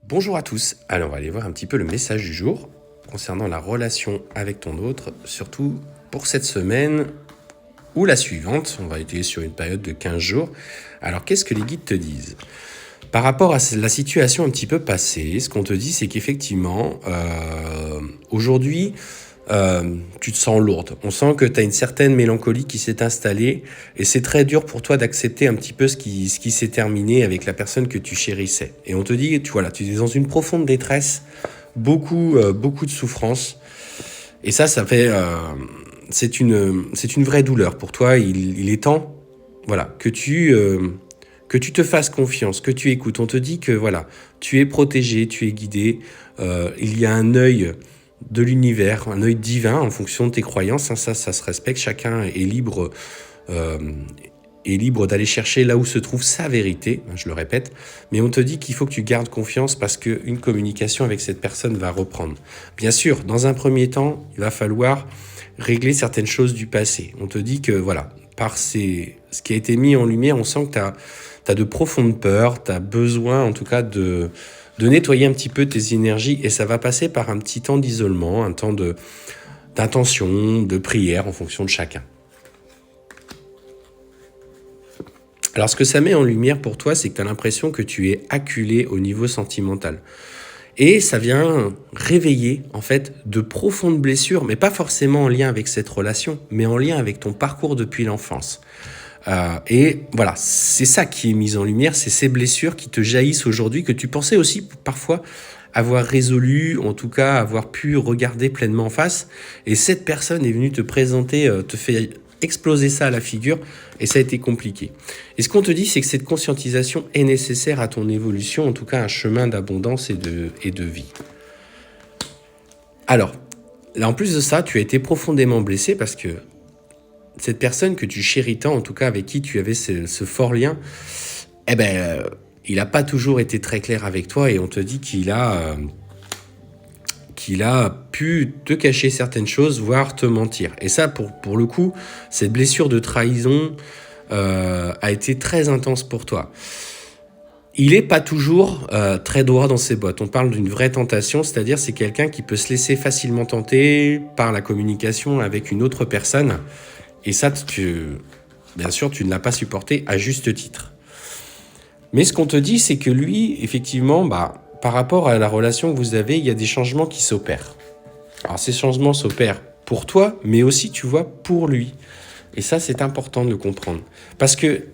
Bonjour à tous, alors on va aller voir un petit peu le message du jour concernant la relation avec ton autre, surtout pour cette semaine ou la suivante, on va être sur une période de 15 jours. Alors qu'est-ce que les guides te disent ? Par rapport à la situation un petit peu passée, ce qu'on te dit c'est qu'effectivement, aujourd'hui, tu te sens lourde. On sent que tu as une certaine mélancolie qui s'est installée et c'est très dur pour toi d'accepter un petit peu ce qui s'est terminé avec la personne que tu chérissais. Et on te dit, tu es dans une profonde détresse, beaucoup de souffrance. Et ça fait... c'est une vraie douleur pour toi. Il est temps que tu te fasses confiance, que tu écoutes. On te dit que tu es protégé, tu es guidé. Il y a un œil de l'univers, un œil divin en fonction de tes croyances. Ça se respecte. Chacun est libre d'aller chercher là où se trouve sa vérité, je le répète. Mais on te dit qu'il faut que tu gardes confiance parce qu'une communication avec cette personne va reprendre. Bien sûr, dans un premier temps, il va falloir régler certaines choses du passé. On te dit que par ce qui a été mis en lumière, on sent que tu as de profondes peurs, tu as besoin en tout cas de nettoyer un petit peu tes énergies et ça va passer par un petit temps d'isolement, un temps d'intention, de prière en fonction de chacun. Alors ce que ça met en lumière pour toi, c'est que tu as l'impression que tu es acculé au niveau sentimental. Et ça vient réveiller en fait de profondes blessures, mais pas forcément en lien avec cette relation, mais en lien avec ton parcours depuis l'enfance. C'est ça qui est mis en lumière, c'est ces blessures qui te jaillissent aujourd'hui, que tu pensais aussi parfois avoir résolu, en tout cas avoir pu regarder pleinement en face. Et cette personne est venue te présenter, te fait exploser ça à la figure, et ça a été compliqué. Et ce qu'on te dit, c'est que cette conscientisation est nécessaire à ton évolution, en tout cas un chemin d'abondance et de vie. Alors, là, en plus de ça, tu as été profondément blessé parce que cette personne que tu chéris tant, en tout cas avec qui tu avais ce fort lien, il n'a pas toujours été très clair avec toi et on te dit qu'il a pu te cacher certaines choses, voire te mentir. Et ça, pour le coup, cette blessure de trahison a été très intense pour toi. Il n'est pas toujours très droit dans ses bottes. On parle d'une vraie tentation, c'est-à-dire c'est quelqu'un qui peut se laisser facilement tenter par la communication avec une autre personne. Et ça, bien sûr, tu ne l'as pas supporté à juste titre. Mais ce qu'on te dit, c'est que lui, effectivement, par rapport à la relation que vous avez, il y a des changements qui s'opèrent. Alors, ces changements s'opèrent pour toi, mais aussi, tu vois, pour lui. Et ça, c'est important de le comprendre. Parce que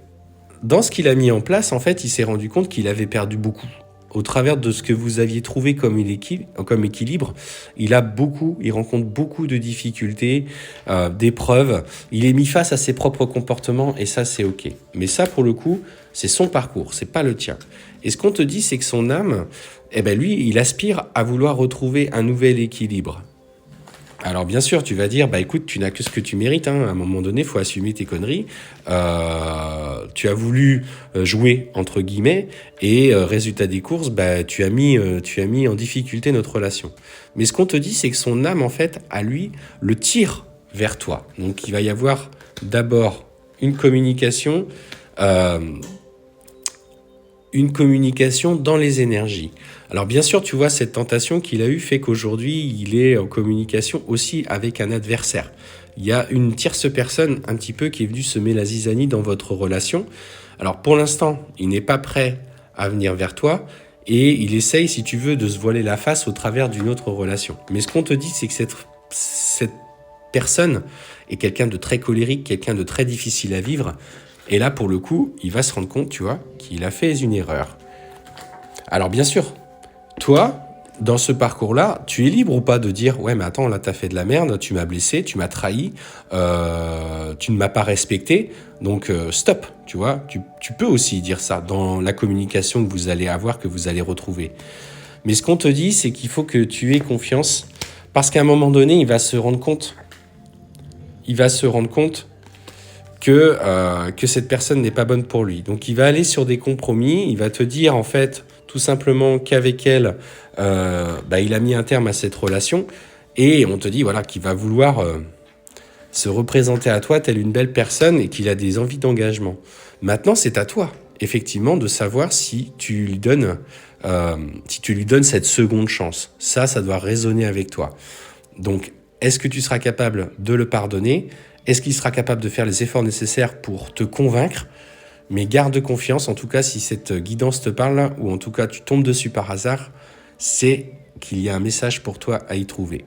dans ce qu'il a mis en place, en fait, il s'est rendu compte qu'il avait perdu beaucoup. Au travers de ce que vous aviez trouvé comme équilibre, il rencontre beaucoup de difficultés, d'épreuves. Il est mis face à ses propres comportements et ça, c'est OK. Mais ça, pour le coup, c'est son parcours, c'est pas le tien. Et ce qu'on te dit, c'est que son âme, lui, il aspire à vouloir retrouver un nouvel équilibre. Alors bien sûr, tu vas dire, écoute, tu n'as que ce que tu mérites, hein. À un moment donné, il faut assumer tes conneries. Tu as voulu jouer, entre guillemets, et résultat des courses, tu as mis en difficulté notre relation. Mais ce qu'on te dit, c'est que son âme, en fait, à lui, le tire vers toi. Donc il va y avoir d'abord une communication dans les énergies. Alors bien sûr, tu vois, cette tentation qu'il a eue fait qu'aujourd'hui, il est en communication aussi avec un adversaire. Il y a une tierce personne un petit peu qui est venue semer la zizanie dans votre relation. Alors pour l'instant, il n'est pas prêt à venir vers toi et il essaye, si tu veux, de se voiler la face au travers d'une autre relation. Mais ce qu'on te dit, c'est que cette personne est quelqu'un de très colérique, quelqu'un de très difficile à vivre. Et là, pour le coup, il va se rendre compte, tu vois, qu'il a fait une erreur. Alors bien sûr, toi, dans ce parcours-là, tu es libre ou pas de dire « Ouais, mais attends, là, t'as fait de la merde, tu m'as blessé, tu m'as trahi, tu ne m'as pas respecté, donc stop », tu vois. Tu peux aussi dire ça dans la communication que vous allez avoir, que vous allez retrouver. Mais ce qu'on te dit, c'est qu'il faut que tu aies confiance parce qu'à un moment donné, il va se rendre compte que cette personne n'est pas bonne pour lui. Donc, il va aller sur des compromis, il va te dire, en fait, tout simplement qu'avec elle, il a mis un terme à cette relation et on te dit qu'il va vouloir se représenter à toi telle une belle personne et qu'il a des envies d'engagement. Maintenant, c'est à toi, effectivement, de savoir si tu lui donnes si tu lui donnes cette seconde chance. Ça doit résonner avec toi. Donc, est-ce que tu seras capable de le pardonner? Est-ce qu'il sera capable de faire les efforts nécessaires pour te convaincre? Mais garde confiance, en tout cas, si cette guidance te parle, ou en tout cas tu tombes dessus par hasard, c'est qu'il y a un message pour toi à y trouver.